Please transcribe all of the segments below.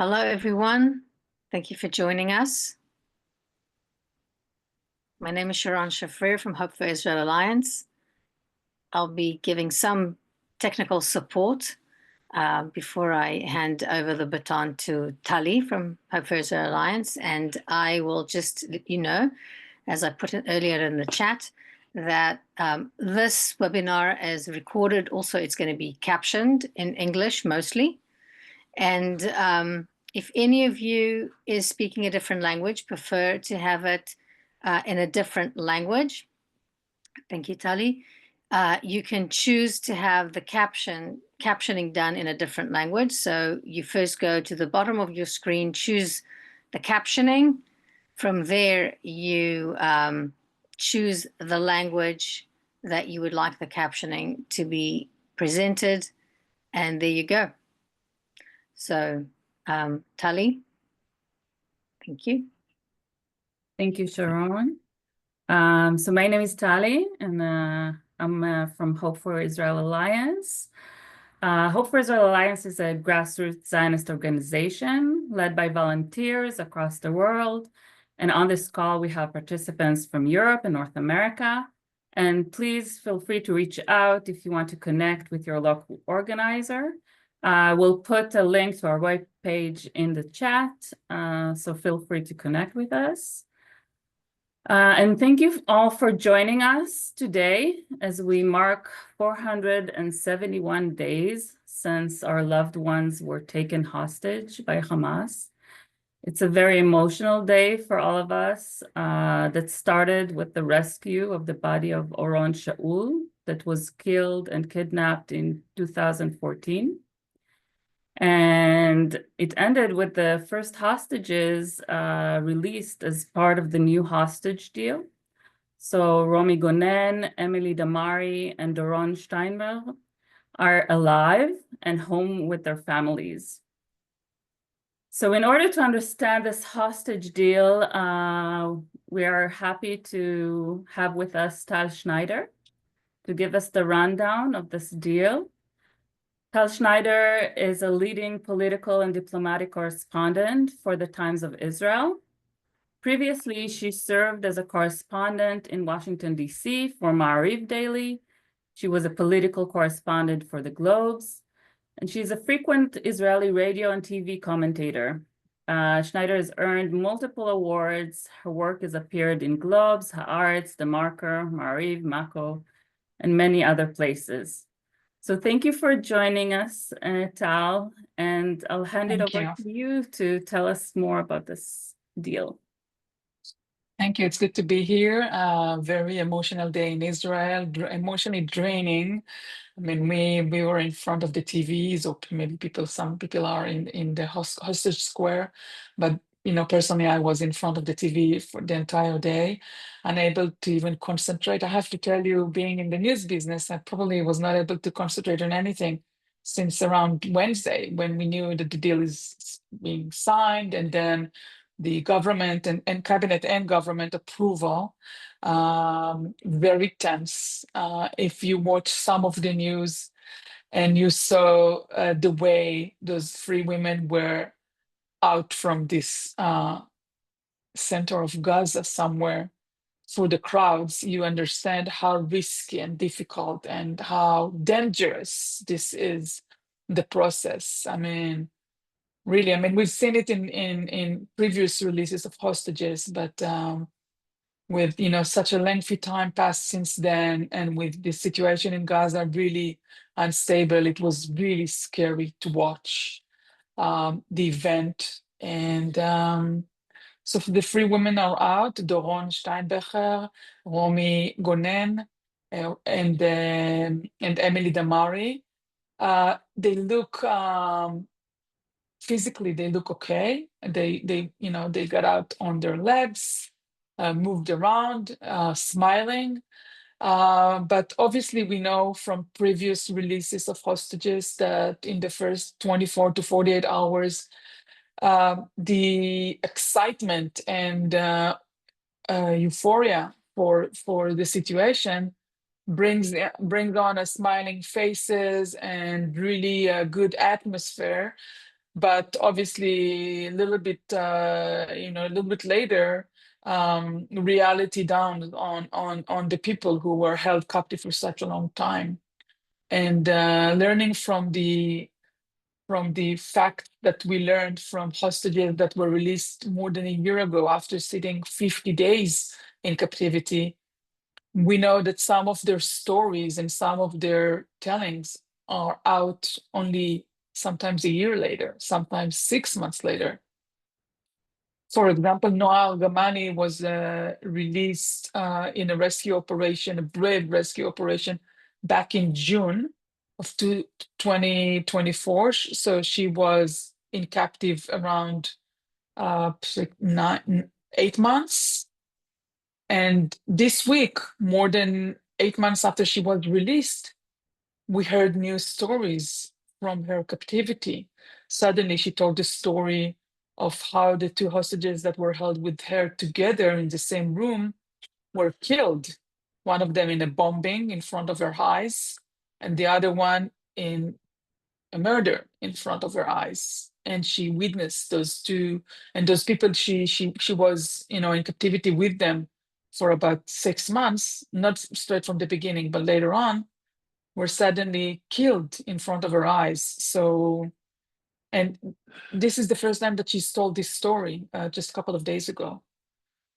Hello, everyone. Thank you for joining us. My name is Sharon Shafrir from Hope for Israel Alliance. I'll be giving some technical support before I hand over the baton to Tali from Hope for Israel Alliance. And I will just let you know, as I put it earlier in the chat, that this webinar is recorded. Also, it's going to be captioned in English mostly. And if any of you is speaking a different language, prefer to have it in a different language. Thank you, Tali. You can choose to have the captioning done in a different language. So you first go to the bottom of your screen, choose the captioning. From there, you choose the language that you would like the captioning to be presented. And there you go. So, Tali, thank you. Thank you, Sharon. So my name is Tali, and I'm from Hope for Israel Alliance. Hope for Israel Alliance is a grassroots Zionist organization led by volunteers across the world. And on this call, we have participants from Europe and North America. And please feel free to reach out if you want to connect with your local organizer. We'll put a link to our webpage in the chat, so feel free to connect with us. And thank you all for joining us today as we mark 471 days since our loved ones were taken hostage by Hamas. It's a very emotional day for all of us that started with the rescue of the body of Doron Shaul that was killed and kidnapped in 2014. And it ended with the first hostages released as part of the new hostage deal. So Romy Gonnen, Emily Damari, and Doron Steinbrecher are alive and home with their families. So in order to understand this hostage deal, we are happy to have with us Tal Schneider to give us the rundown of this deal. Tal Schneider is a leading political and diplomatic correspondent for the Times of Israel. Previously, she served as a correspondent in Washington, D.C. for Maariv Daily. She was a political correspondent for the Globes, and she's a frequent Israeli radio and TV commentator. Schneider has earned multiple awards. Her work has appeared in Globes, Haaretz, TheMarker, Maariv, Mako, and many other places. So thank you for joining us, Tal, and I'll hand it over to you to tell us more about this deal. Thank you. It's good to be here. Very emotional day in Israel, emotionally draining. I mean, we were in front of the TVs, or maybe some people are in the hostage square, but personally, I was in front of the TV for the entire day, unable to even concentrate. I have to tell you, being in the news business, I probably was not able to concentrate on anything since around Wednesday, when we knew that the deal is being signed, and then the government and cabinet and government approval. Very tense. If you watch some of the news and you saw the way those three women were out from this center of Gaza somewhere through the crowds, you understand how risky and difficult and how dangerous this is, the process. I mean, really, we've seen it in previous releases of hostages, but with such a lengthy time passed since then, and with the situation in Gaza really unstable, it was really scary to watch the event. And so the three women are out: Doron Steinbrecher, Romy Gonnen, and Emily Damari. They look physically, they look okay. They got out on their legs, moved around, smiling. But obviously, we know from previous releases of hostages that in the first 24 to 48 hours, the excitement and euphoria for the situation brings on a smiling faces and really a good atmosphere. But obviously, a little bit, a little bit later, reality dawned on the people who were held captive for such a long time, and learning from the fact that we learned from hostages that were released more than a year ago after sitting 50 days in captivity. We know that some of their stories and some of their tellings are out only sometimes a year later, sometimes 6 months later. For example, Noah Gamani was released in a rescue operation, a brave rescue operation, back in June of 2024. So she was in captive around 8 months. And this week, more than 8 months after she was released, we heard new stories from her captivity. Suddenly, she told the story of how the two hostages that were held with her together in the same room were killed. One of them in a bombing in front of her eyes, and the other one in a murder in front of her eyes. And she witnessed those two, and those people she was, in captivity with them for about 6 months, not straight from the beginning, but later on, were suddenly killed in front of her eyes. So, and this is the first time that she's told this story, just a couple of days ago.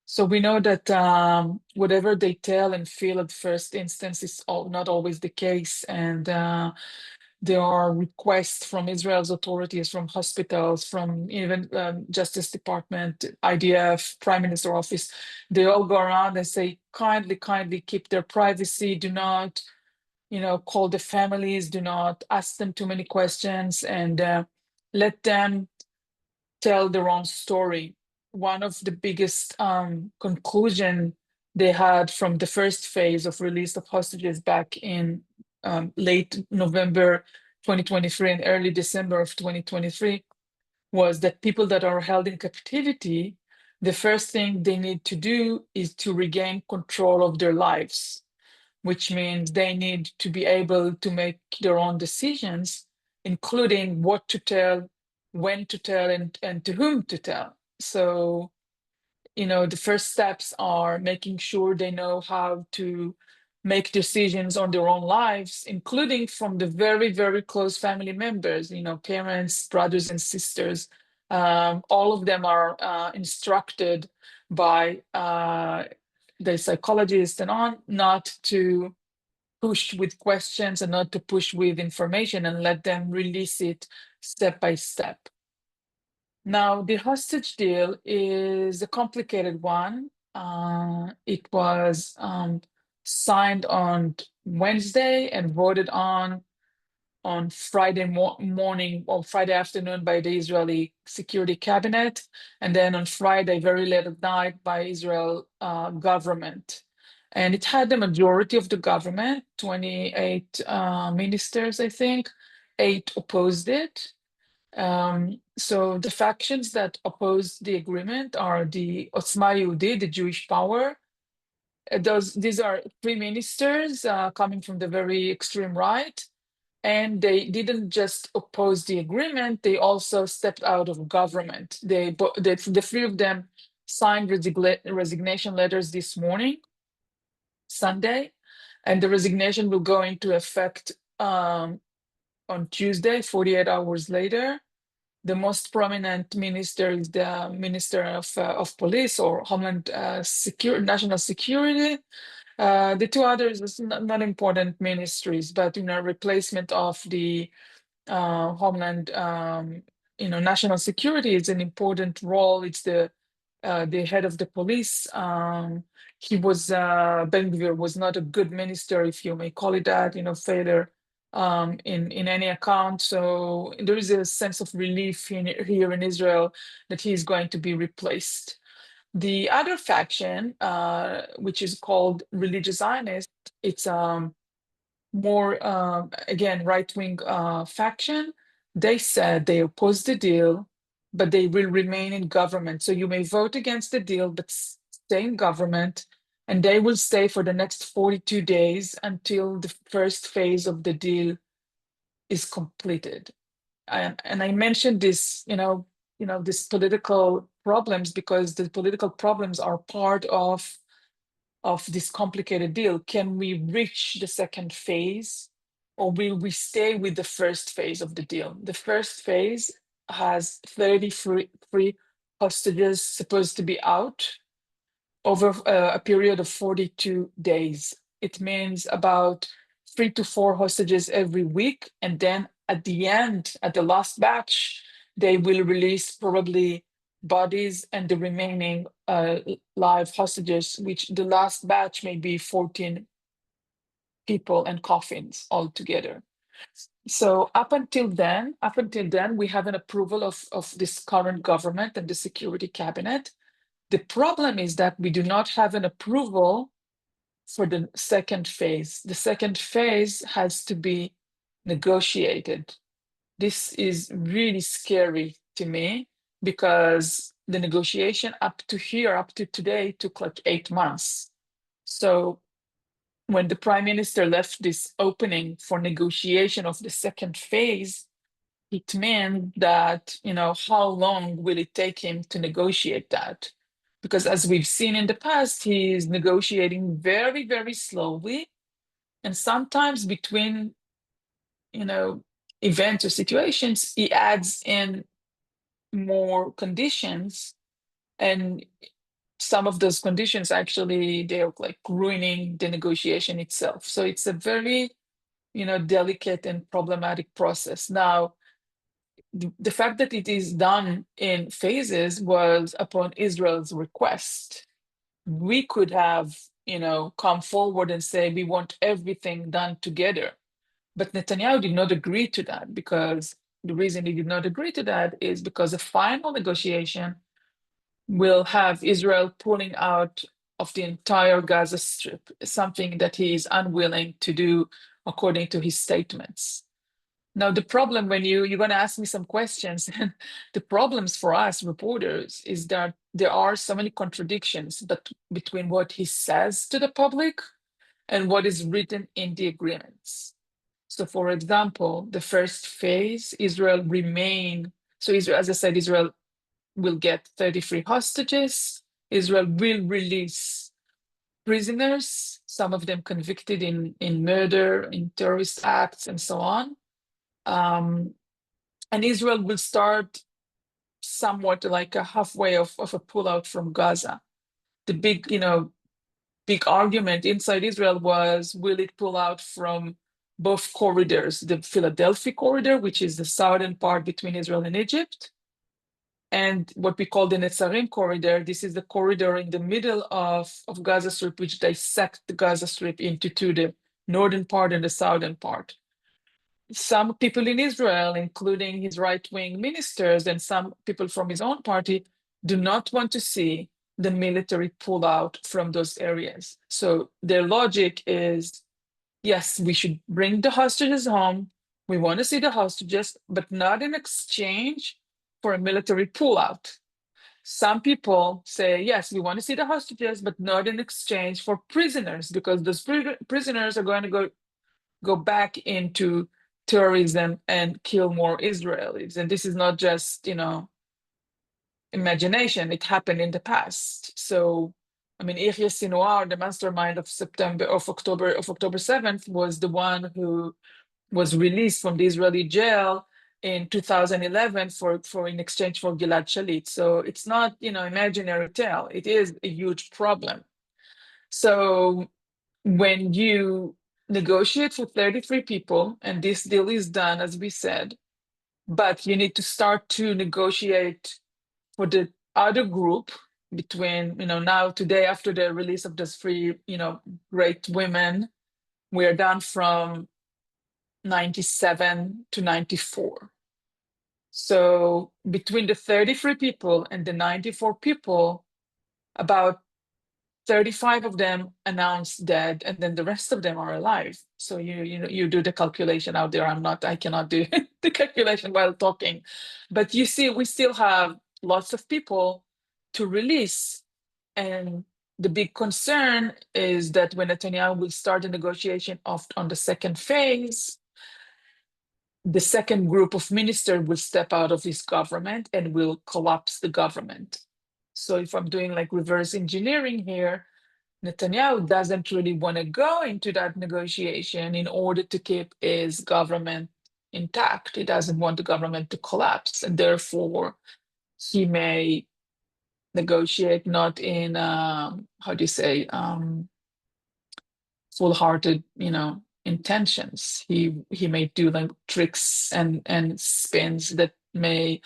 So we know that whatever they tell and feel at first instance is not always the case. And there are requests from Israel's authorities, from hospitals, from even Justice Department, IDF, Prime Minister Office. They all go around and say, kindly, kindly keep their privacy. Do not, call the families. Do not ask them too many questions, and let them tell their own story. One of the biggest conclusion they had from the first phase of release of hostages back in late November 2023 and early December of 2023 was that people that are held in captivity, the first thing they need to do is to regain control of their lives, which means they need to be able to make their own decisions, including what to tell, when to tell, and to whom to tell. So, the first steps are making sure they know how to make decisions on their own lives, including from the very, very close family members, parents, brothers, and sisters. All of them are instructed by the psychologist and on not to push with questions and not to push with information, and let them release it step by step. Now, the hostage deal is a complicated one. It was signed on Wednesday and voted on Friday morning or Friday afternoon by the Israeli Security Cabinet, and then on Friday, very late at night, by Israel government. And it had the majority of the government, 28 ministers, I think. 8 opposed it. So the factions that oppose the agreement are the Otzma Yehudit, the Jewish power. These are 3 ministers coming from the very extreme right. And they didn't just oppose the agreement, they also stepped out of government. The 3 of them signed resignation letters this morning, Sunday, and the resignation will go into effect on Tuesday, 48 hours later. The most prominent minister is the Minister of Police or Homeland National Security. The 2 others is not important ministries, but replacement of the Homeland, National Security is an important role. It's the head of the police. Ben Gvir was not a good minister, if you may call it that. Failure in any account. So there is a sense of relief here in Israel that he is going to be replaced. The other faction, which is called Religious Zionist, it's more, again, right-wing faction. They said they oppose the deal, but they will remain in government. So you may vote against the deal, but stay in government, and they will stay for the next 42 days until the first phase of the deal is completed. and I mentioned this, this political problems, because the political problems are part of this complicated deal. Can we reach the second phase, or will we stay with the first phase of the deal? The first phase has 33 hostages supposed to be out over a period of 42 days. It means about 3 to 4 hostages every week. And then at the end, at the last batch, they will release probably bodies and the remaining live hostages, which the last batch may be 14 people and coffins altogether. So up until then, we have an approval of this current government and the security cabinet. The problem is that we do not have an approval for the second phase. The second phase has to be negotiated. This is really scary to me, because the negotiation up to today took like 8 months. So when the prime minister left this opening for negotiation of the second phase, it meant that, how long will it take him to negotiate that? Because as we've seen in the past, he is negotiating very, very slowly. And sometimes between, events or situations, he adds in more conditions. And some of those conditions actually, they're like ruining the negotiation itself. So it's a very, delicate and problematic process. Now, the fact that it is done in phases was upon Israel's request. We could have, come forward and say we want everything done together. But Netanyahu did not agree to that, because the reason he did not agree to that is because the final negotiation will have Israel pulling out of the entire Gaza Strip, something that he is unwilling to do according to his statements. Now, the problem when you're going to ask me some questions, the problems for us reporters is that there are so many contradictions between what he says to the public and what is written in the agreements. So, for example, the first phase, Israel, as I said, Israel will get 33 hostages. Israel will release prisoners, some of them convicted in murder, in terrorist acts, and so on. And Israel will start somewhat like a halfway of a pullout from Gaza. The big argument inside Israel was, will it pull out from both corridors, the Philadelphia corridor, which is the southern part between Israel and Egypt, and what we call the Netzarim corridor. This is the corridor in the middle of Gaza Strip, which dissects the Gaza Strip into two, the northern part and the southern part. Some people in Israel, including his right-wing ministers and some people from his own party, do not want to see the military pull out from those areas. So their logic is, yes, we should bring the hostages home. We want to see the hostages, but not in exchange for a military pullout. Some people say, yes, we want to see the hostages, but not in exchange for prisoners, because those prisoners are going to go back into terrorism and kill more Israelis. And this is not just, imagination. It happened in the past. So, Yahya Sinwar, the mastermind of October 7th, was the one who was released from the Israeli jail in 2011 for in exchange for Gilad Shalit. So it's not, imaginary tale. It is a huge problem. So when you negotiate for 33 people, and this deal is done, as we said, but you need to start to negotiate for the other group between, now today, after the release of those three, great women, we're down from 97 to 94. So between the 33 people and the 94 people, about 35 of them announced dead, and then the rest of them are alive. So you do the calculation out there. I cannot do the calculation while talking. But you see, we still have lots of people to release. And the big concern is that when Netanyahu will start the negotiation on the second phase, the second group of ministers will step out of his government and will collapse the government. So if I'm doing like reverse engineering here, Netanyahu doesn't really want to go into that negotiation in order to keep his government intact. He doesn't want the government to collapse, and therefore he may negotiate not in how do you say full-hearted, intentions. He may do like tricks and spins that may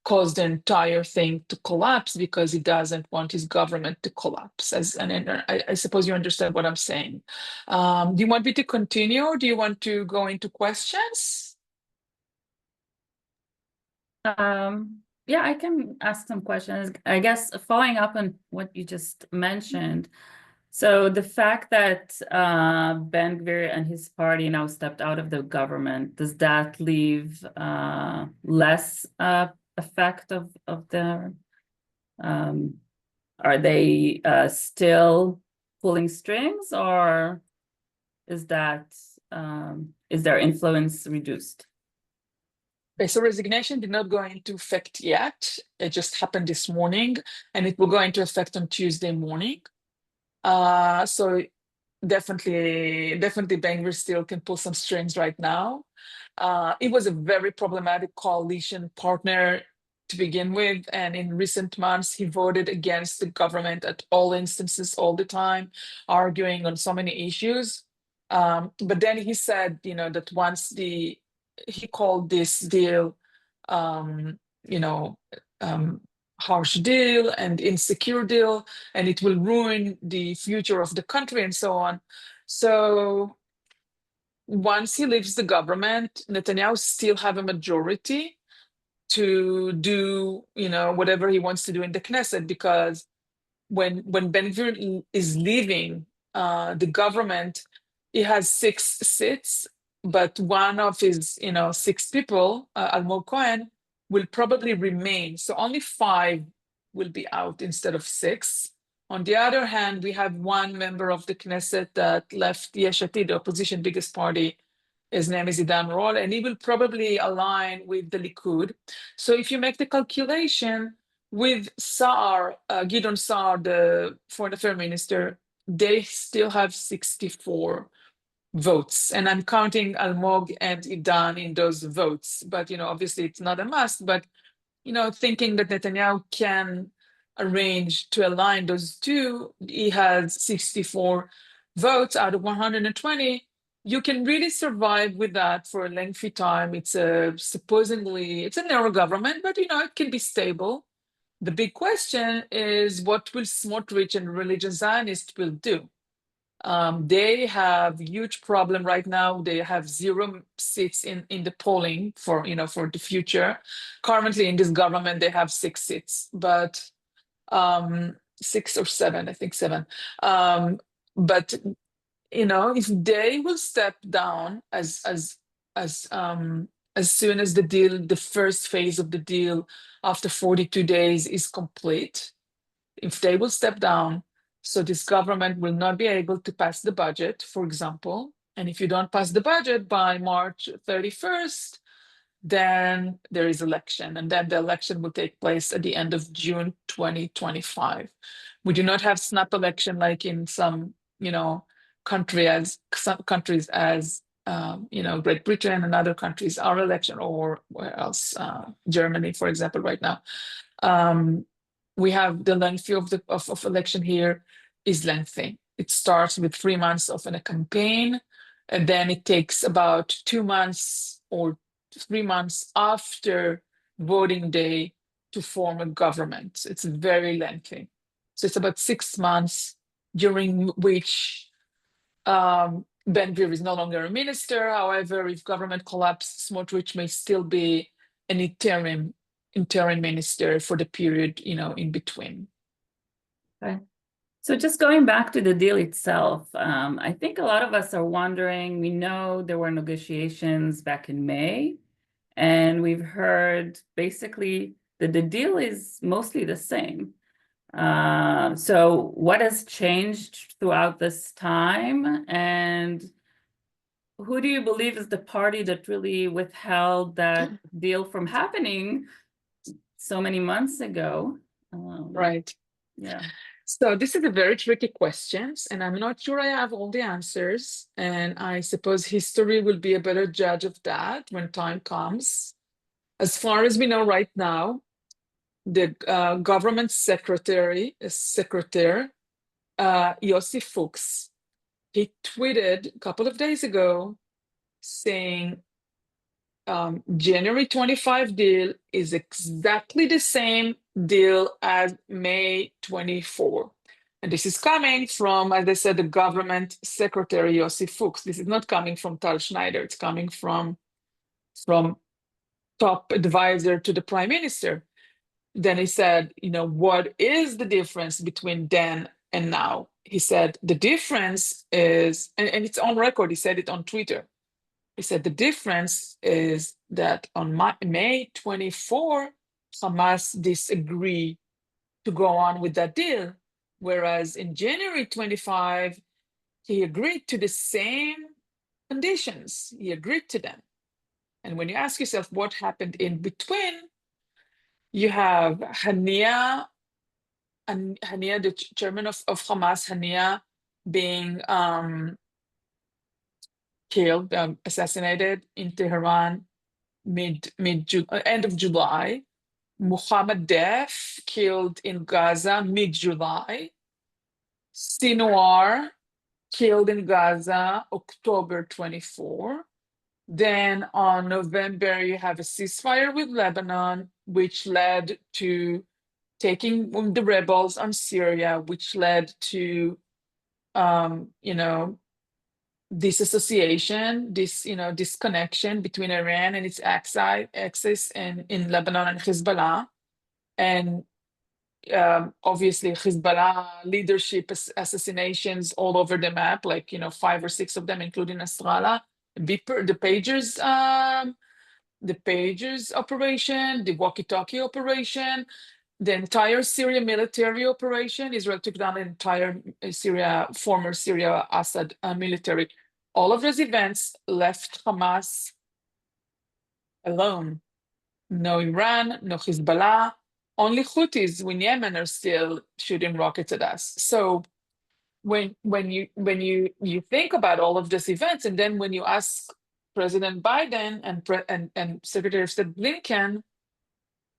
cause the entire thing to collapse because he doesn't want his government to collapse. I suppose you understand what I'm saying. Do you want me to continue, or do you want to go into questions? Yeah, I can ask some questions. I guess following up on what you just mentioned. So the fact that Ben Gvir and his party now stepped out of the government, does that leave less effect of the, are they still pulling strings, or is that, is their influence reduced? Okay, so resignation did not go into effect yet. It just happened this morning, and it will go into effect on Tuesday morning. So definitely Ben Gvir still can pull some strings right now. It was a very problematic coalition partner to begin with, and in recent months he voted against the government at all instances, all the time, arguing on so many issues. But then he said, that once he called this deal, harsh deal and insecure deal, and it will ruin the future of the country and so on. So once he leaves the government, Netanyahu still have a majority to do, whatever he wants to do in the Knesset, because when Ben Gvir is leaving the government, he has 6 seats, but one of his, 6 people, Almog Cohen, will probably remain. So only 5 will be out instead of 6. On the other hand, we have one member of the Knesset that left Yesh Atid, the opposition biggest party. His name is Idan Rol, and he will probably align with the Likud. So if you make the calculation with Saar, Gideon Saar, the foreign affairs minister, they still have 64 votes. And I'm counting Almog and Idan in those votes. But, obviously it's not a must, but, thinking that Netanyahu can arrange to align those two, he has 64 votes out of 120. You can really survive with that for a lengthy time. It's supposedly, it's a narrow government, but, it can be stable. The big question is, what will Smotrich and religious Zionists will do? They have huge problem right now. They have 0 seats in the polling for the future. Currently in this government, they have 6 seats, but 6 or 7, I think 7. But if they will step down as soon as the first phase of the deal after 42 days is complete, if they will step down, so this government will not be able to pass the budget, for example, and if you don't pass the budget by March 31st, then there is election, and then the election will take place at the end of June 2025. We do not have snap election like in some, countries as Great Britain and other countries are election, or where else, Germany, for example, right now. We have the length of election here is lengthy. It starts with 3 months of a campaign, and then it takes about 2 months or 3 months after voting day to form a government. It's very lengthy. So it's about 6 months during which Ben Gvir is no longer a minister. However, if government collapses, Smotrich may still be an interim minister for the period, in between. Okay. So just going back to the deal itself, I think a lot of us are wondering, we know there were negotiations back in May, and we've heard basically that the deal is mostly the same. So what has changed throughout this time? And who do you believe is the party that really withheld that deal from happening so many months ago? Right. Yeah. So this is a very tricky question, and I'm not sure I have all the answers. And I suppose history will be a better judge of that when time comes. As far as we know right now, the government secretary, Yossi Fuchs, he tweeted a couple of days ago saying January 25 deal is exactly the same deal as May 24. And this is coming from, as I said, the government secretary, Yossi Fuchs. This is not coming from Tal Schneider. It's coming from top advisor to the prime minister. Then he said, what is the difference between then and now? He said, the difference is, and it's on record, he said it on Twitter. He said, the difference is that on May 24, Hamas disagreed to go on with that deal, whereas in January 25, he agreed to the same conditions. He agreed to them. And when you ask yourself what happened in between, you have Hania, the chairman of Hamas, Hania, being killed, assassinated in Tehran end of July. Mohammed Def killed in Gaza mid-July. Sinwar killed in Gaza October 24. Then on November, you have a ceasefire with Lebanon, which led to taking the rebels on Syria, which led to, disassociation, disconnection between Iran and its axis in Lebanon and Hezbollah. And obviously Hezbollah leadership assassinations all over the map, like 5 or 6 of them, including Nasrallah. The Pagers operation, the walkie-talkie operation, the entire Syria military operation. Israel took down the entire former Syria Assad military. All of those events left Hamas alone. No Iran, no Hezbollah. Only Houthis in Yemen are still shooting rockets at us. So when you think about all of these events, and then when you ask President Biden and Secretary of State Blinken,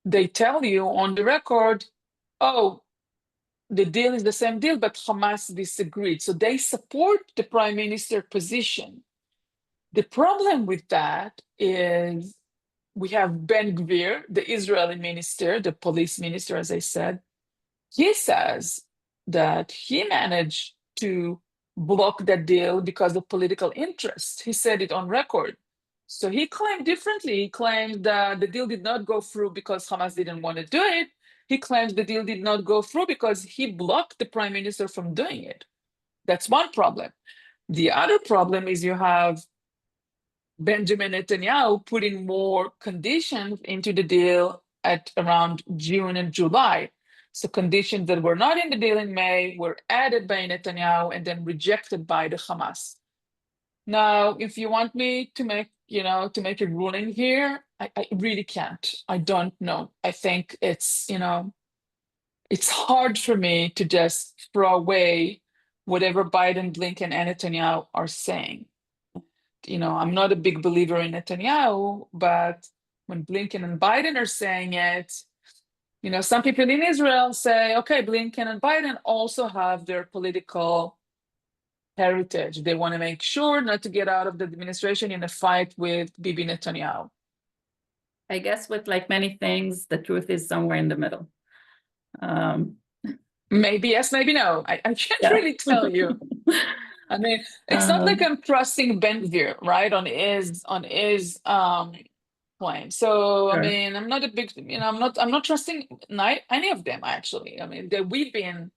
they tell you on the record, oh, the deal is the same deal, but Hamas disagreed. So they support the prime minister position. The problem with that is we have Ben Gvir, the Israeli minister, the police minister, as I said. He says that he managed to block that deal because of political interest. He said it on record. So he claimed differently. He claimed that the deal did not go through because Hamas didn't want to do it. He claims the deal did not go through because he blocked the prime minister from doing it. That's one problem. The other problem is you have Benjamin Netanyahu putting more conditions into the deal at around June and July. So conditions that were not in the deal in May were added by Netanyahu and then rejected by the Hamas. Now, if you want me to make a ruling here, I really can't. I don't know. I think it's hard for me to just throw away whatever Biden, Blinken, and Netanyahu are saying. I'm not a big believer in Netanyahu, but when Blinken and Biden are saying it, some people in Israel say, okay, Blinken and Biden also have their political heritage. They want to make sure not to get out of the administration in a fight with Bibi Netanyahu. I guess with like many things, the truth is somewhere in the middle. Maybe yes, maybe no. I can't really tell you. I mean, it's not like I'm trusting Ben Gvir, right, on his claim. So Sure. I mean, I'm not a big, I'm not trusting any of them actually. I mean, we've been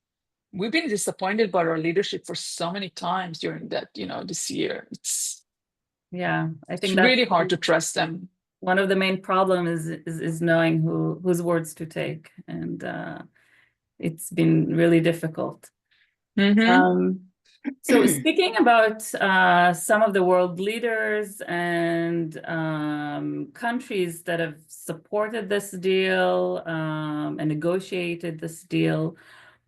disappointed by our leadership for so many times during that, this year. I think it's that's really hard to trust them. One of the main problems is knowing whose words to take, and it's been really difficult. Mm-hmm. So speaking about some of the world leaders and countries that have supported this deal and negotiated this deal,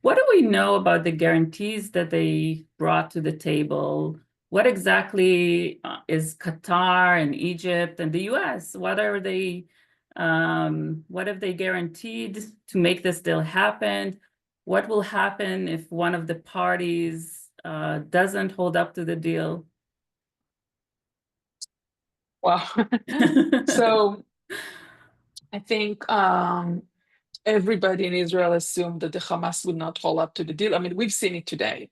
what do we know about the guarantees that they brought to the table? What exactly is Qatar and Egypt and the US? What have they guaranteed to make this deal happen? What will happen if one of the parties doesn't hold up to the deal? Wow. So I think everybody in Israel assumed that the Hamas would not hold up to the deal. I mean, we've seen it today.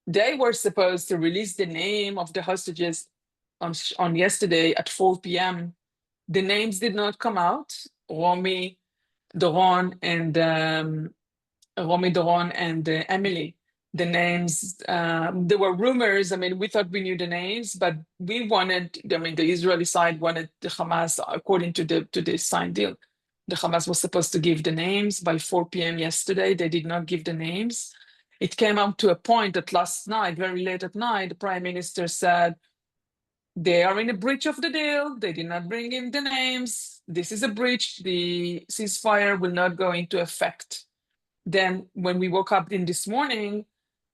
They were supposed to release the name of the hostages on yesterday at 4 p.m. The names did not come out. Romy, Doron, and Emily. The names, there were rumors. I mean, we thought we knew the names, but we wanted, I mean, the Israeli side wanted the Hamas, according to the signed deal, the Hamas was supposed to give the names by 4 p.m. yesterday. They did not give the names. It came up to a point that last night, very late at night, the prime minister said, they are in a breach of the deal. They did not bring in the names. This is a breach. The ceasefire will not go into effect. Then when we woke up in this morning,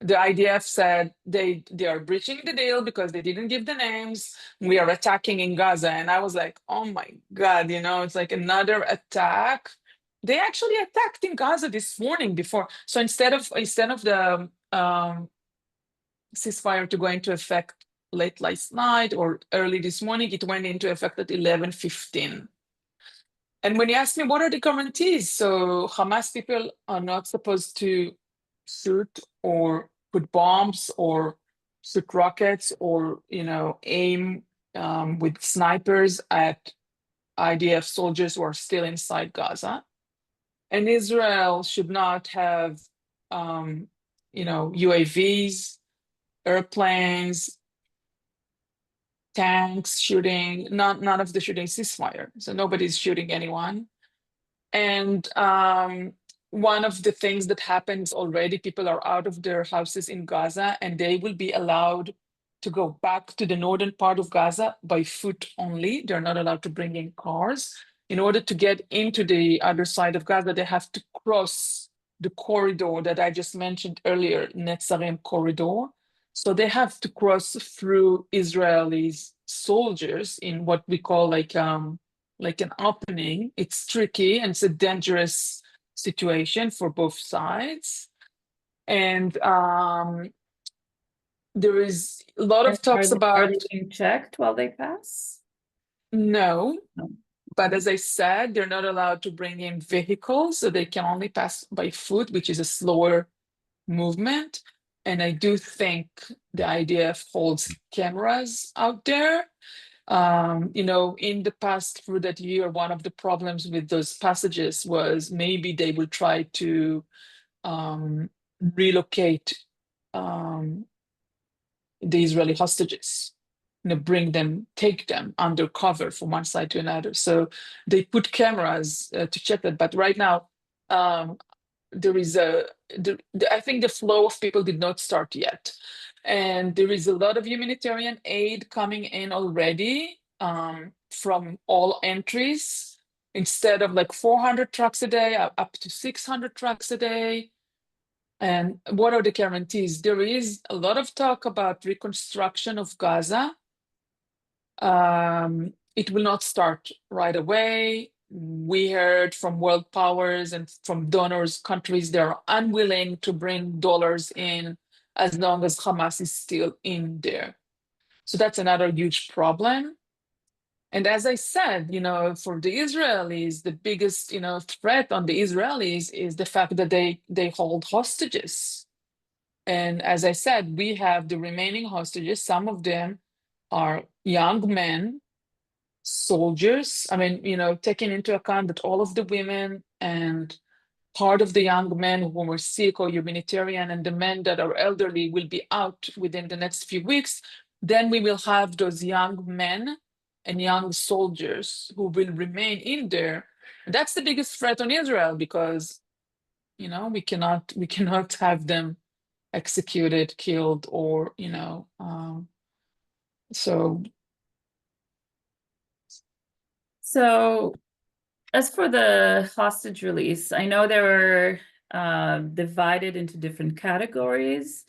the IDF said they are breaching the deal because they didn't give the names. We are attacking in Gaza. And I was like, oh my God, it's like another attack. They actually attacked in Gaza this morning before. So instead of the ceasefire to go into effect late last night or early this morning, it went into effect at 11:15. And when you ask me what are the guarantees, so Hamas people are not supposed to shoot or put bombs or shoot rockets or aim with snipers at IDF soldiers who are still inside Gaza. And Israel should not have UAVs, airplanes, tanks shooting, none of the shooting ceasefire. So nobody's shooting anyone. And one of the things that happens already, people are out of their houses in Gaza and they will be allowed to go back to the northern part of Gaza by foot only. They're not allowed to bring in cars. In order to get into the other side of Gaza, they have to cross the corridor that I just mentioned earlier, Netzarim corridor. So they have to cross through Israeli soldiers in what we call like an opening. It's tricky and it's a dangerous situation for both sides. And there is a lot of talks about. Are they being checked while they pass? No. No. But as I said, they're not allowed to bring in vehicles, so they can only pass by foot, which is a slower movement. And I do think the IDF holds cameras out there. In the past, through that year, one of the problems with those passages was maybe they will try to relocate the Israeli hostages, take them undercover from one side to another. So they put cameras to check that. But right now, there is I think the flow of people did not start yet. And there is a lot of humanitarian aid coming in already from all entries. Instead of like 400 trucks a day, up to 600 trucks a day. And what are the guarantees? There is a lot of talk about reconstruction of Gaza. It will not start right away. We heard from world powers and from donors countries, they're unwilling to bring dollars in as long as Hamas is still in there. So that's another huge problem. And as I said, for the Israelis, the biggest, threat on the Israelis is the fact that they hold hostages. And as I said, we have the remaining hostages. Some of them are young men, soldiers. I mean, taking into account that all of the women and part of the young men who were sick or humanitarian and the men that are elderly will be out within the next few weeks, then we will have those young men and young soldiers who will remain in there. That's the biggest threat on Israel because, we cannot have them executed, killed, or so. So as for the hostage release, I know they were divided into different categories.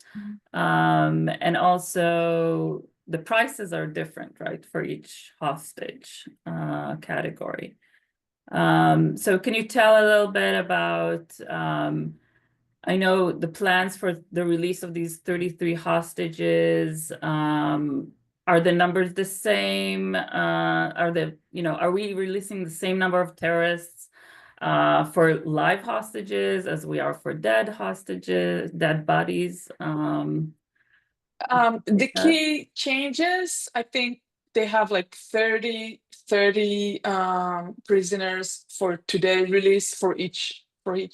And also the prices are different, right, for each hostage category. So can you tell a little bit about, I know the plans for the release of these 33 hostages, are the numbers the same? Are we releasing the same number of terrorists for live hostages as we are for dead hostages, dead bodies? The key changes, I think they have like 30 prisoners for today release for each.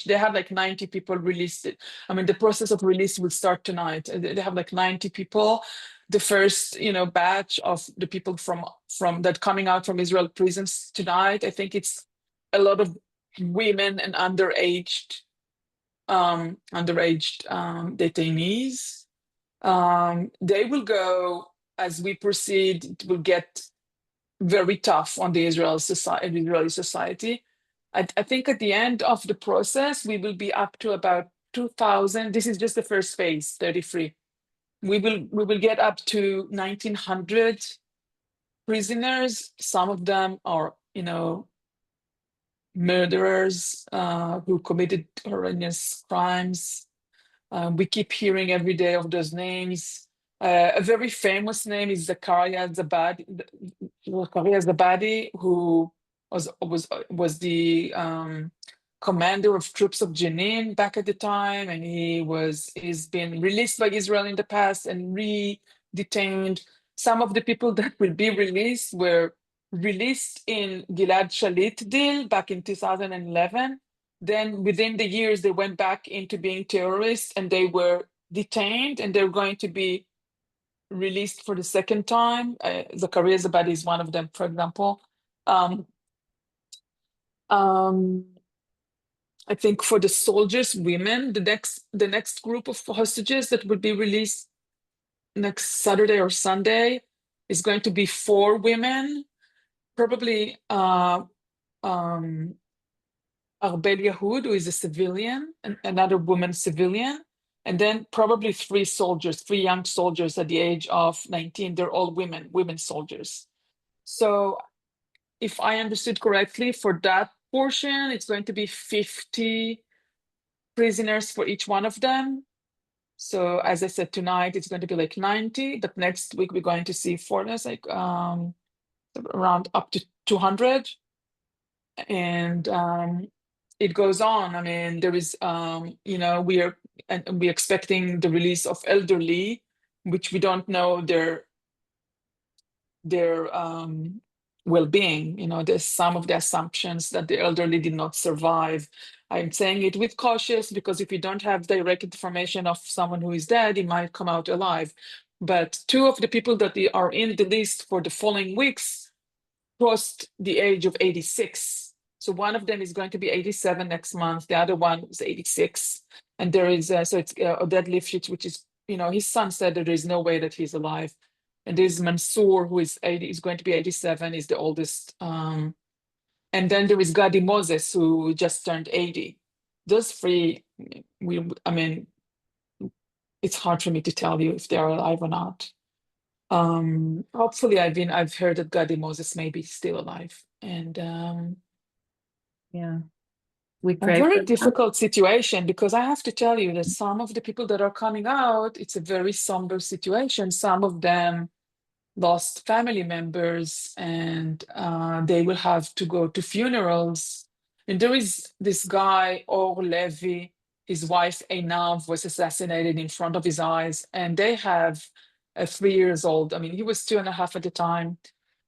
They have like 90 people released. I mean, the process of release will start tonight. They have like 90 people. The first, batch of the people from that coming out from Israel prisons tonight. I think it's a lot of women and underaged detainees. They will go as we proceed. It will get very tough on the Israeli society. I think at the end of the process, we will be up to about 2,000. This is just the first phase, 33. We will get up to 1,900 prisoners. Some of them are, murderers who committed horrendous crimes. We keep hearing every day of those names. A very famous name is Zakaria Zabadi, who was the commander of troops of Jenin back at the time, and he's been released by Israel in the past and re-detained. Some of the people that will be released were released in Gilad Shalit deal back in 2011. Then within the years, they went back into being terrorists and they were detained and they're going to be released for the second time. Zakaria Zabadi is one of them, for example. I think for the soldiers, women, the next group of hostages that will be released next Saturday or Sunday is going to be 4 women, probably Arbel Yahud, who is a civilian, and another woman civilian, and then probably 3 young soldiers at the age of 19. They're all women soldiers. So if I understood correctly, for that portion, it's going to be 50 prisoners for each one of them. So as I said, tonight it's going to be like 90, but next week we're going to see foreigners like around up to 200. And it goes on. I mean, there is, we're expecting the release of elderly, which we don't know their well-being. There's some of the assumptions that the elderly did not survive. I'm saying it with cautious because if you don't have direct information of someone who is dead, he might come out alive. But 2 of the people that are in the list for the following weeks crossed the age of 86. So one of them is going to be 87 next month. The other one is 86. And there is, so it's Oded Lifshitz, which is, his son said that there is no way that he's alive. And there's Mansour, who is going to be 87, is the oldest. And then there is Gadi Moses, who just turned 80. Those 3, it's hard for me to tell you if they're alive or not. Hopefully I've heard that Gadi Moses may be still alive. And yeah, we a pray very for difficult situation, because I have to tell you that some of the people that are coming out, it's a very somber situation. Some of them lost family members and they will have to go to funerals. And there is this guy, Or Levi, his wife Einav was assassinated in front of his eyes, and they have a 3 years old. I mean, he was 2.5 at the time.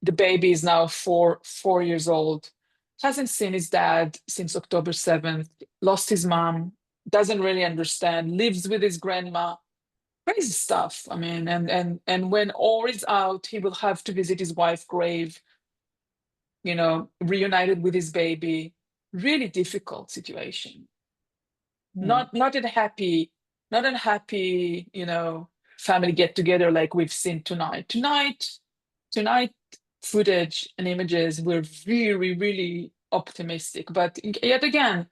The baby is now 4 years old. Hasn't seen his dad since October 7th, lost his mom, doesn't really understand, lives with his grandma. Crazy stuff. I mean, and when Or is out, he will have to visit his wife's grave, reunited with his baby. Really difficult situation. Yeah. Not a happy not a happy, family get together like we've seen tonight. Tonight footage and images were really, really optimistic. But yet again,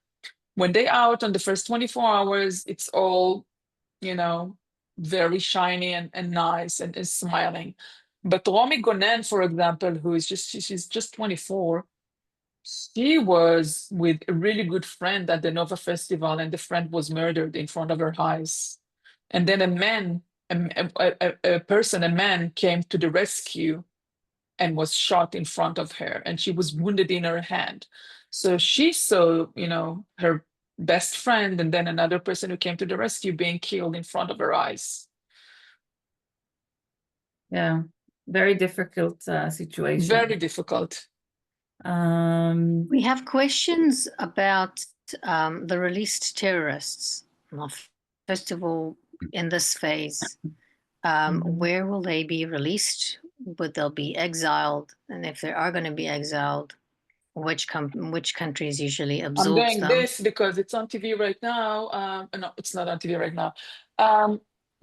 when they out on the first 24 hours, it's all, very shiny and nice and is smiling. But Romy Gonnen, for example, she's just 24, she was with a really good friend at the Nova Festival, and the friend was murdered in front of her eyes. And then a man came to the rescue and was shot in front of her, and she was wounded in her hand. So she saw, her best friend and then another person who came to the rescue being killed in front of her eyes. Yeah, very difficult situation. Very difficult. We have questions about the released terrorists. Well, first of all, in this phase, where will they be released? Would they be exiled? And if they are going to be exiled, which countries usually I'm absorb doing them? this because it's on TV right now. No, it's not on TV right now.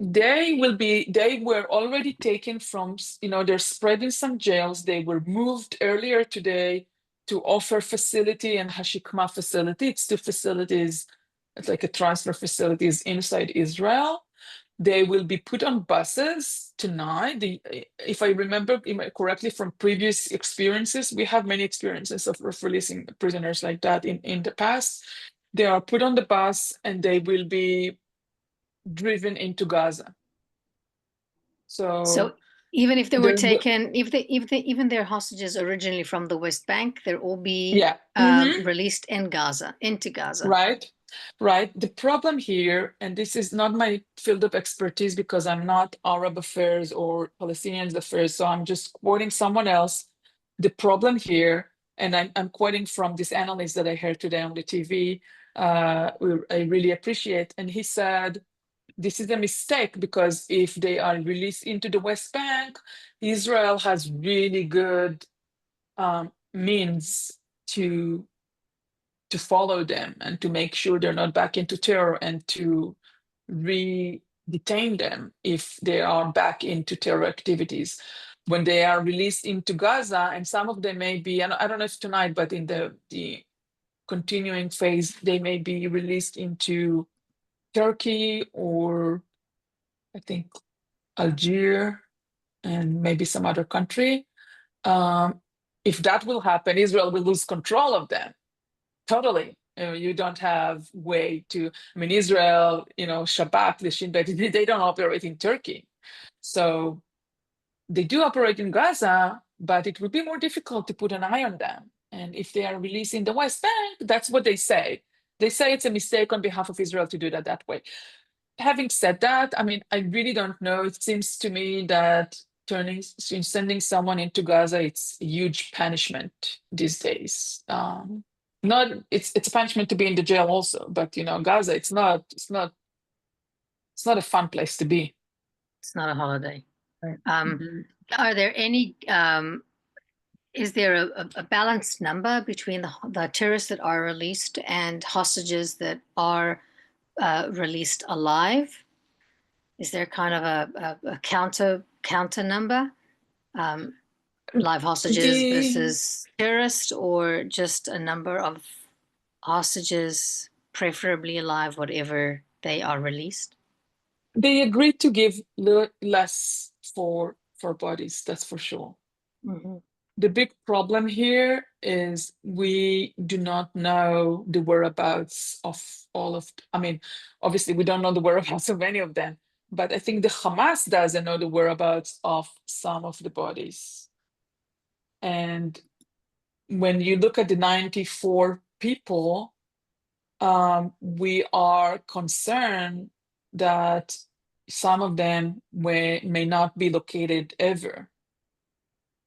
They were already taken from, they're spread in some jails. They were moved earlier today to Ofer facility and Hashikma facility. It's two facilities. It's like a transfer facilities inside Israel. They will be put on buses tonight. If I remember correctly from previous experiences, we have many experiences of releasing prisoners like that in the past. They are put on the bus and they will be driven into Gaza. So even if they were taken, even their hostages originally from the West Bank, they'll all be released into Gaza. Right. The problem here, and this is not my field of expertise because I'm not Arab affairs or Palestinian affairs, so I'm just quoting someone else. The problem here, and I'm quoting from this analyst that I heard today on the TV, I really appreciate, and he said, this is a mistake because if they are released into the West Bank, Israel has really good means to follow them and to make sure they're not back into terror and to detain them if they are back into terror activities. When they are released into Gaza, and some of them may be, I don't know if tonight, but in the continuing phase, they may be released into Turkey or I think Algeria and maybe some other country. If that will happen, Israel will lose control of them. Totally. You don't have way to, Israel, Shabak, the Shin Bet, they don't operate in Turkey. So they do operate in Gaza, but it would be more difficult to put an eye on them. And if they are released in the West Bank, that's what they say. They say it's a mistake on behalf of Israel to do that way. Having said that, I really don't know. It seems to me that sending someone into Gaza, it's a huge punishment these days. It's a punishment to be in the jail also, but Gaza, it's not a fun place to be. It's not a holiday. Right. Are there any is there a balanced number between the terrorists that are released and hostages that are released alive? Is there kind of a counter number? Live hostages versus terrorists, or just a number of hostages, preferably alive, whatever they are released? They agreed to give less for bodies, that's for sure. Mm-hmm. The big problem here is we do not know the whereabouts of all of, obviously we don't know the whereabouts of any of them, but I think the Hamas doesn't know the whereabouts of some of the bodies. And when you look at the 94 people, we are concerned that some of them may not be located ever.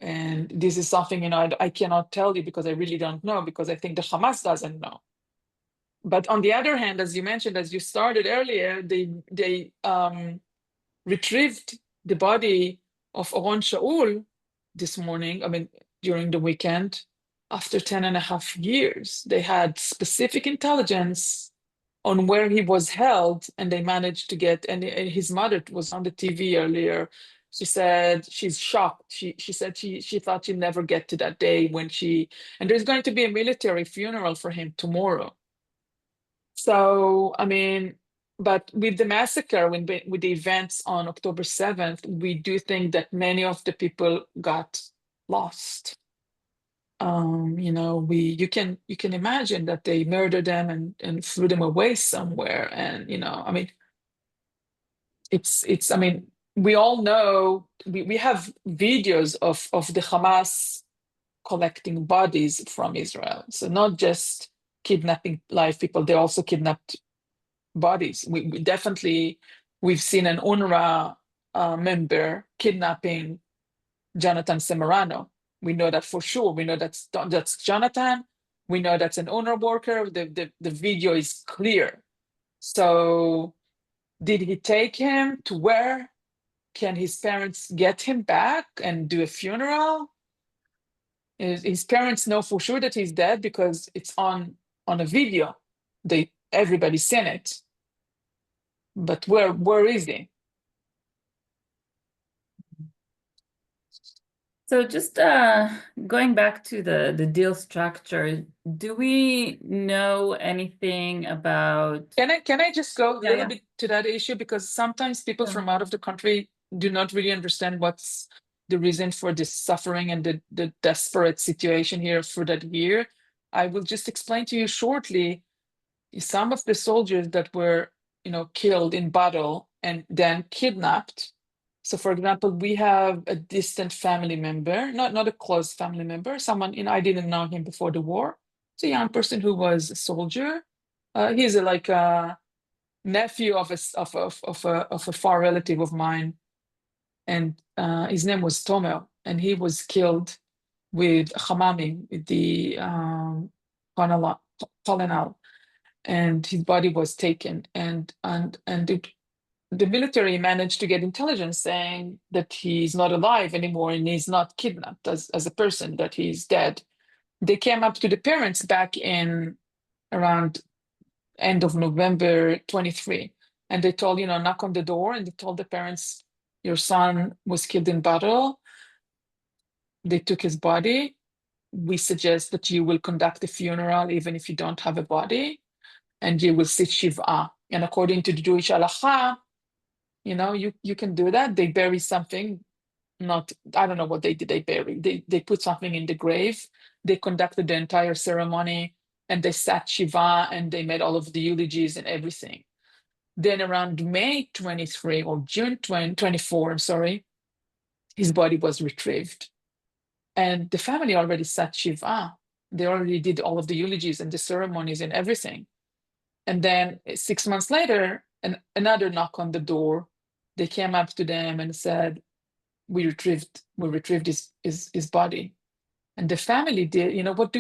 And this is something, I cannot tell you because I really don't know, because I think the Hamas doesn't know. But on the other hand, as you mentioned, as you started earlier, they retrieved the body of Oron Shaul this morning, during the weekend, after 10.5 years. They had specific intelligence on where he was held, and they managed to get, and his mother was on the TV earlier. She said she's shocked. She said she thought she'd never get to that day when and there's going to be a military funeral for him tomorrow. So, I mean, but with the massacre, with the events on October 7th, we do think that many of the people got lost. You can imagine that they murdered them and threw them away somewhere. And, I mean, I mean, we all know, we have videos of the Hamas collecting bodies from Israel. So not just kidnapping live people, they also kidnapped bodies. We definitely, we've seen an UNRWA member kidnapping Jonathan Semerano. We know that for sure. We know that's Jonathan. We know that's an UNRWA worker. The video is clear. So did he take him to where? Can his parents get him back and do a funeral? His parents know for sure that he's dead because it's on a video. Everybody's seen it. But where is he? So just going back to the deal structure, do we know anything about? Can I just go a Yeah, little bit to that issue? Because sometimes people from out of the country do not really understand what's the reason for this suffering and the desperate situation here for that year. I will just explain to you shortly. Some of the soldiers that were, killed in battle and then kidnapped. So, for example, we have a distant family member, not a close family member, someone, I didn't know him before the war. It's a young person who was a soldier. He's like a nephew of a far relative of mine, and his name was Tomer, and he was killed with Hamami, with the colonel, and his body was taken, and the military managed to get intelligence saying that he's not alive anymore and he's not kidnapped as a person, that he's dead. They came up to the parents back in around end of November 23, and they told, knock on the door, and they told the parents, your son was killed in battle. They took his body. We suggest that you will conduct a funeral even if you don't have a body, and you will sit Shiva. And according to the Jewish halacha, you can do that. They bury something, I don't know what they did. They bury, they put something in the grave. They conducted the entire ceremony, and they sat Shiva, and they made all of the eulogies and everything. Then around May 23 or June 24, I'm sorry, his body was retrieved. And the family already sat Shiva. They already did all of the eulogies and the ceremonies and everything. And then 6 months later, another knock on the door. They came up to them and said, we retrieved his body. And the family did, what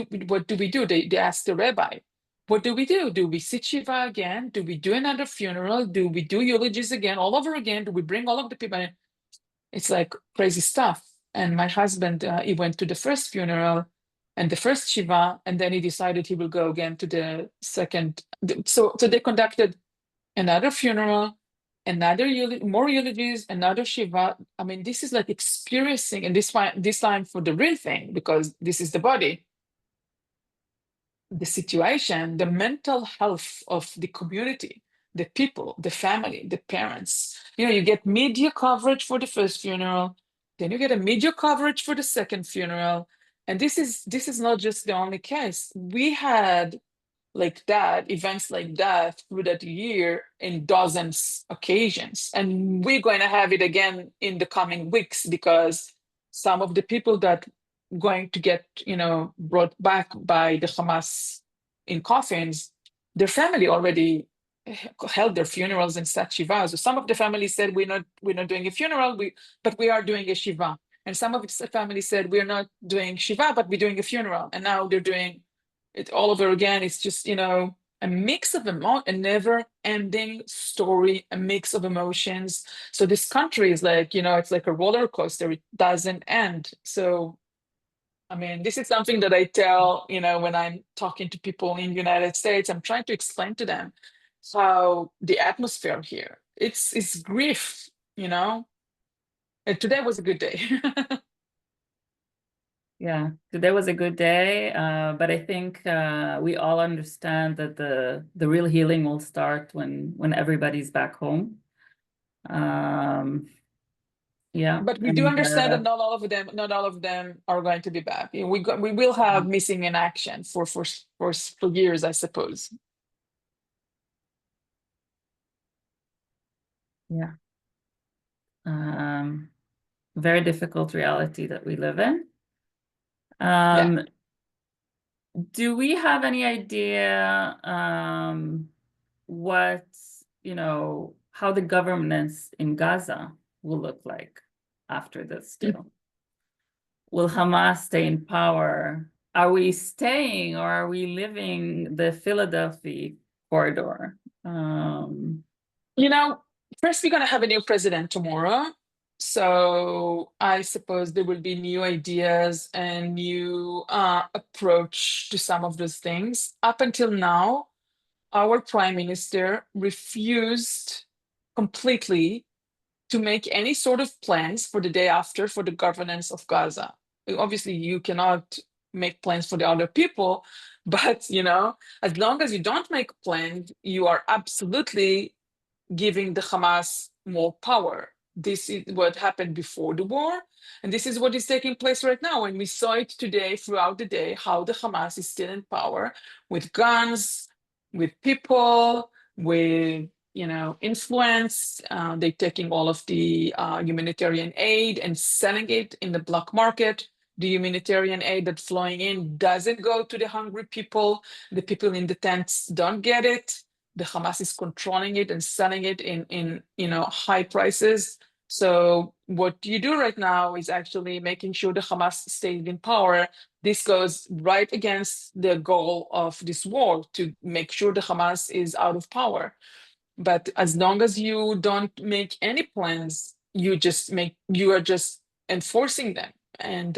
do we do? They asked the rabbi, what do we do? Do we sit Shiva again? Do we do another funeral? Do we do eulogies again, all over again? Do we bring all of the people? It's like crazy stuff. And my husband, he went to the first funeral and the first Shiva, and then he decided he will go again to the second. So they conducted another funeral, more eulogies, another Shiva. I mean, this is like experiencing, and this time for the real thing, because this is the body, the situation, the mental health of the community, the people, the family, the parents. You get media coverage for the first funeral, then you get a media coverage for the second funeral. And this is not just the only case. We had events like that through that year in dozens occasions. And we're going to have it again in the coming weeks, because some of the people that going to get, brought back by the Hamas in coffins, their family already held their funerals and sat Shiva. So some of the families said, we're not doing a funeral, but we are doing a Shiva. And some of the families said, we're not doing Shiva, but we're doing a funeral. And now they're doing it all over again. It's just, a mix of a never-ending story, a mix of emotions. So this country is like, it's like a roller coaster. It doesn't end. So, I mean, this is something that I tell, when I'm talking to people in the United States. I'm trying to explain to them, how the atmosphere here. It's grief, you know. And today was a good day. Yeah, today was a good day, but I think we all understand that the real healing will start when everybody's back home. Yeah, But we do understand that not all of them are going to be back. We will have missing in action for years, I suppose. Yeah. Very difficult reality that we live in. Yeah. Do we have any idea what, how the governance in Gaza will look like after this deal? Will Hamas stay in power? Are we staying or are we living the Philadelphia corridor? First we're going to have a new president tomorrow. So I suppose there will be new ideas and new approach to some of those things. Up until now, our prime minister refused completely to make any sort of plans for the day after for the governance of Gaza. Obviously, you cannot make plans for the other people, but as long as you don't make plans, you are absolutely giving the Hamas more power. This is what happened before the war, and this is what is taking place right now. And we saw it today, throughout the day, how the Hamas is still in power with guns, with people, with influence. They're taking all of the humanitarian aid and selling it in the black market. The humanitarian aid that's flowing in doesn't go to the hungry people. The people in the tents don't get it. The Hamas is controlling it and selling it in high prices. So what you do right now is actually making sure the Hamas stays in power. This goes right against the goal of this war, to make sure the Hamas is out of power. But as long as you don't make any plans, you are just enforcing them. And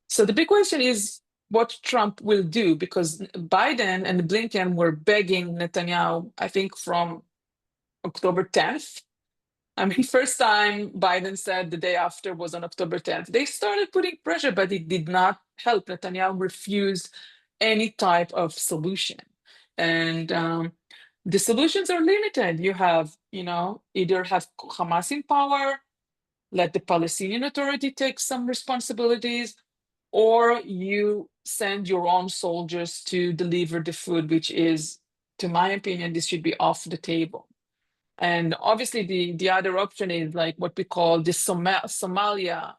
so the big question is what Trump will do, because Biden and Blinken were begging Netanyahu, I think, from October 10th. I mean, first time Biden said the day after was on October 10th. They started putting pressure, but it did not help. Netanyahu refused any type of solution. And the solutions are limited. You have, either have Hamas in power, let the Palestinian Authority take some responsibilities, or you send your own soldiers to deliver the food, which is, to my opinion, this should be off the table. And obviously the other option is like what we call the Somalia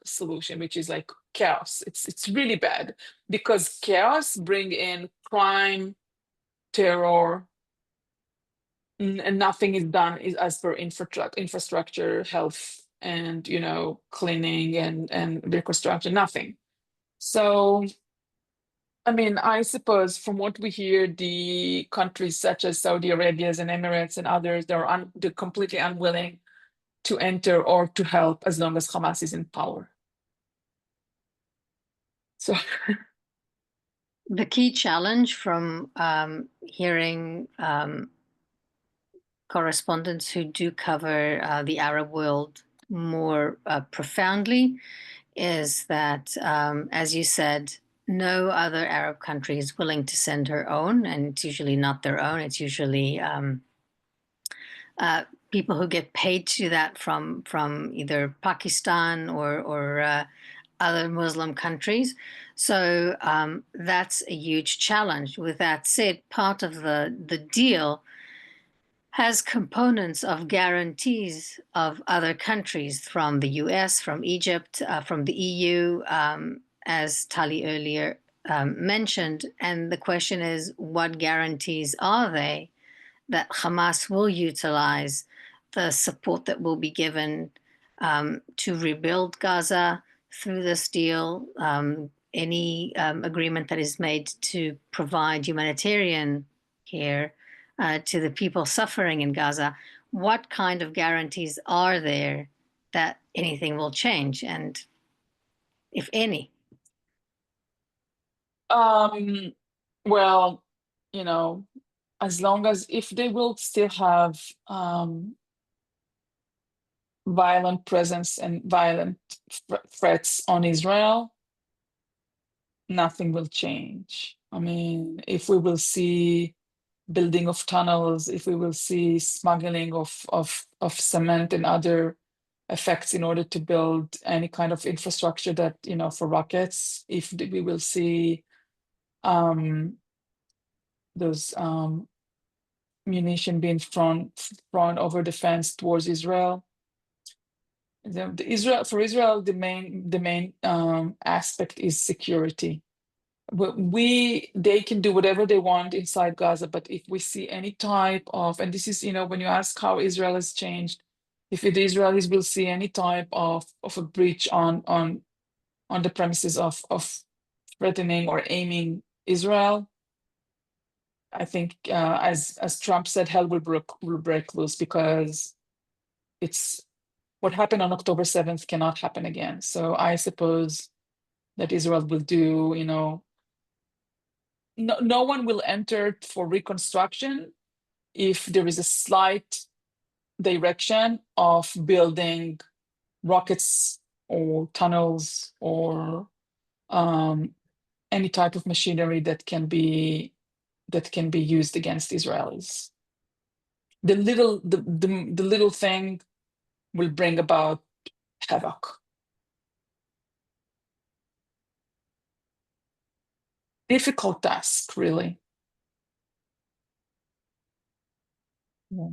solution, which is like chaos. It's really bad, because chaos bring in crime, terror, and nothing is done as per infrastructure, health, and cleaning and reconstruction, nothing. So I mean, I suppose from what we hear, the countries such as Saudi Arabia and Emirates and others, they're completely unwilling to enter or to help as long as Hamas is in power. So the key challenge from hearing correspondents who do cover the Arab world more profoundly is that, as you said, no other Arab country is willing to send her own, and it's usually not their own. It's usually people who get paid to do that from either Pakistan or other Muslim countries. So that's a huge challenge. With that said, part of the deal has components of guarantees of other countries, from the US, from Egypt, from the EU, as Tali earlier mentioned. And the question is, what guarantees are they that Hamas will utilize the support that will be given to rebuild Gaza through this deal? Any agreement that is made to provide humanitarian care to the people suffering in Gaza, what kind of guarantees are there that anything will change, and if any? well, as long as if they will still have violent presence and violent threats on Israel, nothing will change. I mean, if we will see building of tunnels, if we will see smuggling of cement and other effects in order to build any kind of infrastructure that, you know, for rockets, if we will see those munition being thrown over the fence towards Israel. For Israel, the main aspect is security. They can do whatever they want inside Gaza, but if we see any type of, and this is, you know, when you ask how Israel has changed, if the Israelis will see any type of a breach on the premises of threatening or aiming Israel, I think as Trump said, hell will break loose, because it's what happened on October 7th cannot happen again. So I suppose that Israel will do, you know, no one will enter for reconstruction if there is a slight direction of building rockets or tunnels or any type of machinery that can be used against Israelis. The little thing will bring about havoc. Difficult task, really. Yeah.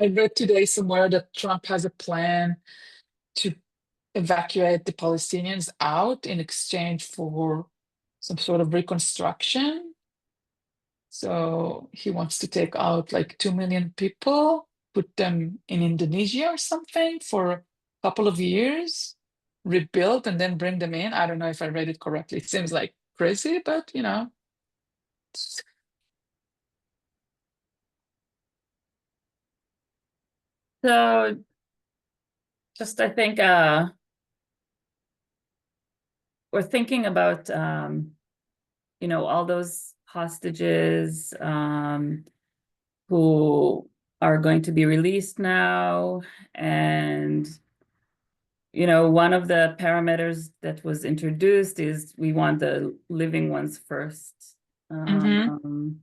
I read today somewhere that Trump has a plan to evacuate the Palestinians out in exchange for some sort of reconstruction. So he wants to take out like 2 million people, put them in Indonesia or something for a couple of years, rebuild, and then bring them in. I don't know if I read it correctly. It seems like crazy, but you know. So just I think we're thinking about you know, all those hostages who are going to be released now, and you know, one of the parameters that was introduced is we want the living ones first. And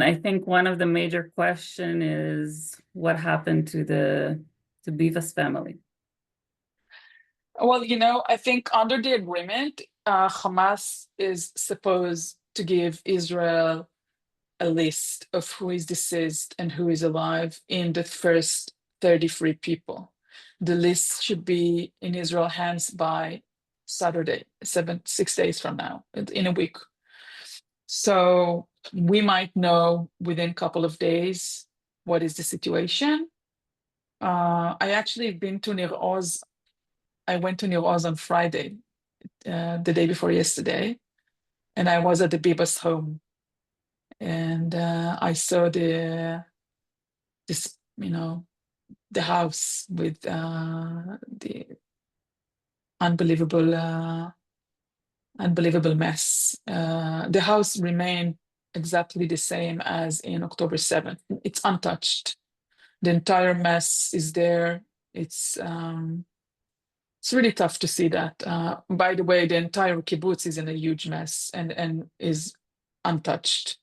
I think one of the major question is what happened to Beavis family. Well, you know, I think under the agreement, Hamas is supposed to give Israel a list of who is deceased and who is alive in the first 33 people. The list should be in Israel hands by Saturday, 6 days from now, in a week. So we might know within a couple of days what is the situation. I actually been to Nir Oz. I went to Nir Oz on Friday, the day before yesterday, and I was at the Bibas home, and I saw the house with the unbelievable mess. The house remained exactly the same as in October 7th. It's untouched. The entire mess is there. It's really tough to see that. By the way, the entire kibbutz is in a huge mess and is untouched.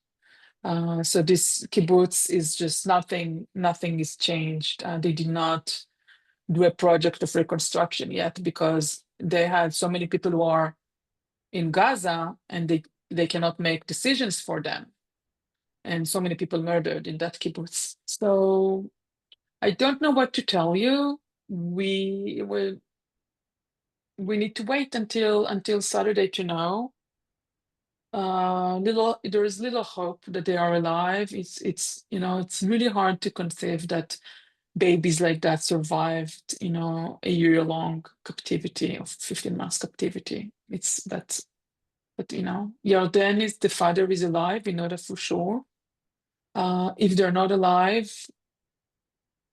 So this kibbutz is just nothing is changed. They did not do a project of reconstruction yet because they had so many people who are in Gaza and they cannot make decisions for them. And so many people murdered in that kibbutz. So I don't know what to tell you. We need to wait until Saturday to know. There is little hope that they are alive. It's really hard to conceive that babies like that survived a year-long captivity of 15 months captivity. But Yarden is the father is alive. We know that for sure. If they're not alive,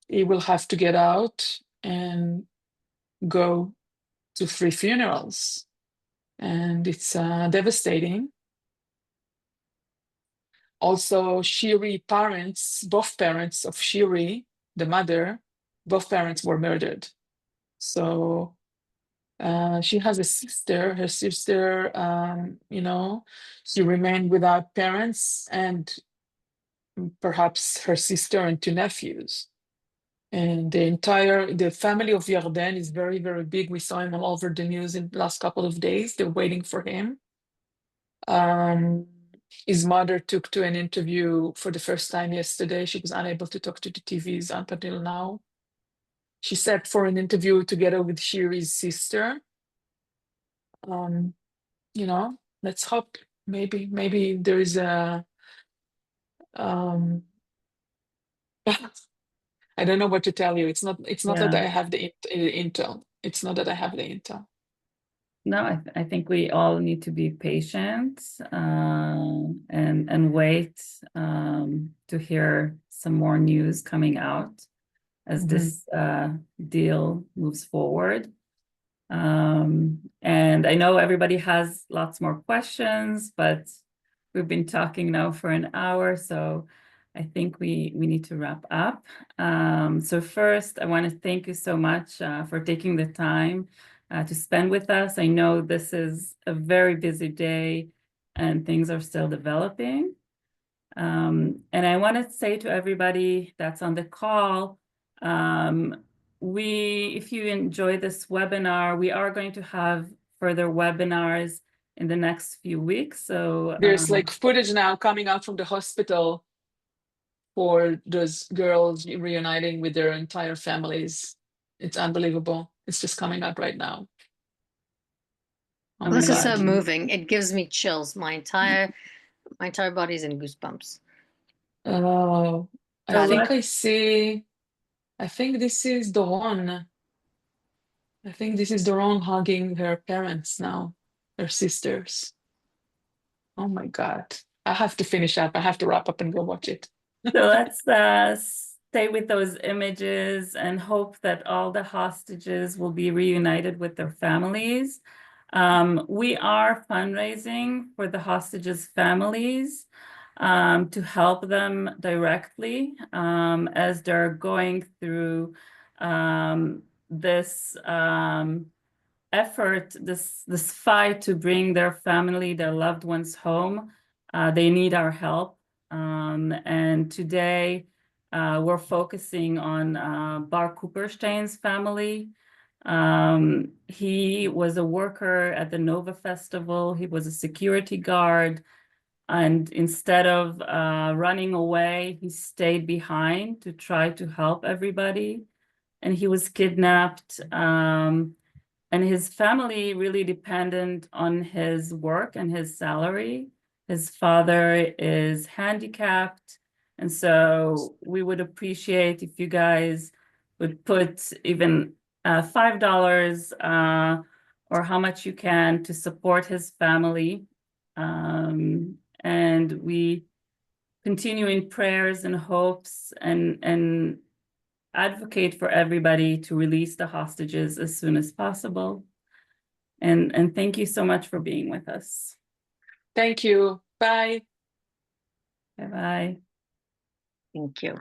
he will have to get out and go to 3 funerals. and it's devastating. Also, Shiri parents, both parents of Shiri, the mother, both parents were murdered. So she has a sister. Her sister, she remained without parents, and perhaps her sister and two nephews. And the family of Yarden is very, very big. We saw him all over the news in the last couple of days. They're waiting for him. His mother took to an interview for the first time yesterday. She was unable to talk to the TVs up until now. She sat for an interview together with Shiri's sister. Let's hope maybe there is a I don't know what to tell you. It's not that I have the intel. It's not that I have the intel. No, I think we all need to be patient and wait to hear some more news coming out as this deal moves forward. And I know everybody has lots more questions, but we've been talking now for an hour, so I think we need to wrap up. So first, I want to thank you so much for taking the time to spend with us. I know this is a very busy day and things are still developing. And I want to say to everybody that's on the call, if you enjoy this webinar, we are going to have further webinars in the next few weeks. So there's like footage now coming out from the hospital for those girls reuniting with their entire families. It's unbelievable. It's just coming out right now. Oh This is so moving. It gives me chills. My entire body's in goosebumps. Oh, I think I see. I think this is Doron. I think this is Doron hugging her parents now, her sisters. Oh my God. I have to finish up. I have to wrap up and go watch it. So let's stay with those images and hope that all the hostages will be reunited with their families. We are fundraising for the hostages' families to help them directly as they're going through this effort, this fight to bring their family, their loved ones home. They need our help. And today we're focusing on Bar Cooperstein's family. He was a worker at the Nova Festival. He was a security guard. And instead of running away, he stayed behind to try to help everybody. And he was kidnapped. And his family really dependent on his work and his salary. His father is handicapped. And so we would appreciate if you guys would put even $5 or how much you can to support his family. And we continue in prayers and hopes and advocate for everybody to release the hostages as soon as possible. And thank you so much for being with us. Thank you. Bye. Bye-bye. Thank you.